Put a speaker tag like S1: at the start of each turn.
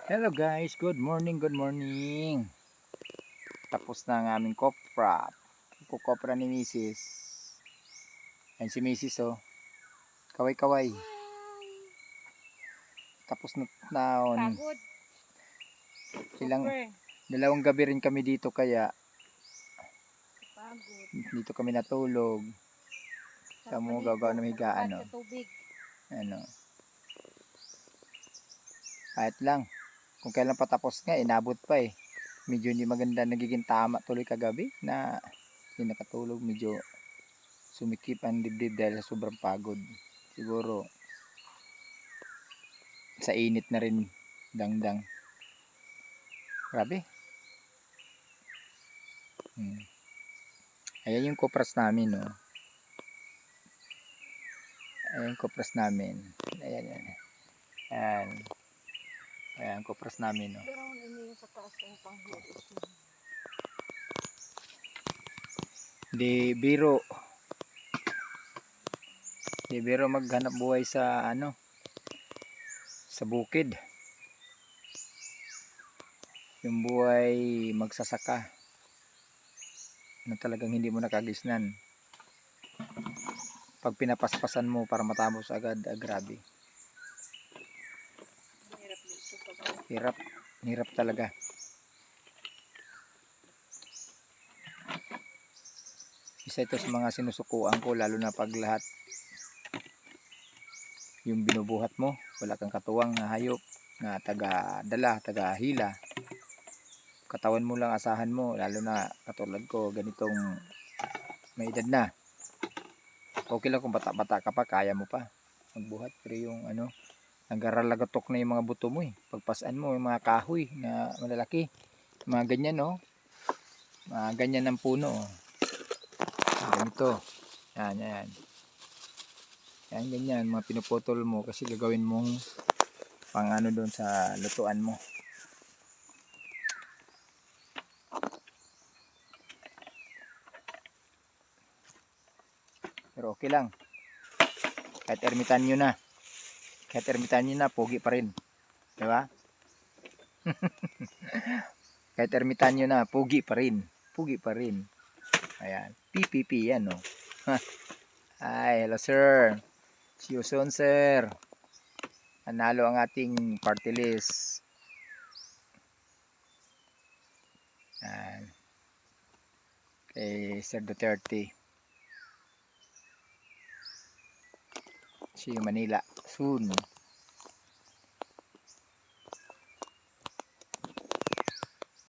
S1: Hello guys, good morning, good morning. Tapos na ang aming kopra. Kukopra ni Mrs. Yan si Mrs. oh. Kaway-kaway. Tapos na taon.
S2: Pagod.
S1: Dalawang gabi rin kami dito kaya
S2: Pagod.
S1: dito kami natulog. Sa mga gagawa ng higaan no. Ano. Kahit lang. Kung kailan patapos nga, inabot pa eh. Medyo hindi maganda nagiging tama tuloy kagabi na hindi nakatulog. Medyo sumikip ang dibdib dahil sa sobrang pagod. Siguro sa init na rin dangdang. Grabe. Ayan yung kopras namin no. Ayan yung kopras namin. Ayan yan. Ayan. Ayan kopras namin no.
S2: Pero ano yung sa taas ng panghiris mo?
S1: Di biro. Di biro maghanap buhay sa ano. Sa bukid. Yung buhay magsasaka. Na talagang hindi mo nakagisnan. Pag pinapaspasan mo para matapos agad, grabe. Hirap talaga. Isa ito sa mga sinusukuan ko, lalo na pag lahat yung binubuhat mo, wala kang katuwang na hayop na taga-dala, taga-hila. Katawan mo lang asahan mo, lalo na katulad ko, ganitong may edad na. Okay lang kung bata-bata ka pa, kaya mo pa magbuhat. Pero yung ano, nagkaralagatok na yung mga buto mo eh. Pagpasaan mo yung mga kahoy na malalaki, mga ganyan no, mga ganyan ng puno oh. Ganito, yan yan ganyan, mga pinuputol mo kasi gagawin mong pang ano doon sa lutuan mo. Pero okay lang, kahit ermitanyo na, pogi pa rin, diba? Kahit ermitanyo na, pogi pa rin. Ayan, PPP yan no. Hi, hello sir. See you soon sir. Nanalo ang ating party list. Ayan. Kay Sir Duterte. See you Manila soon.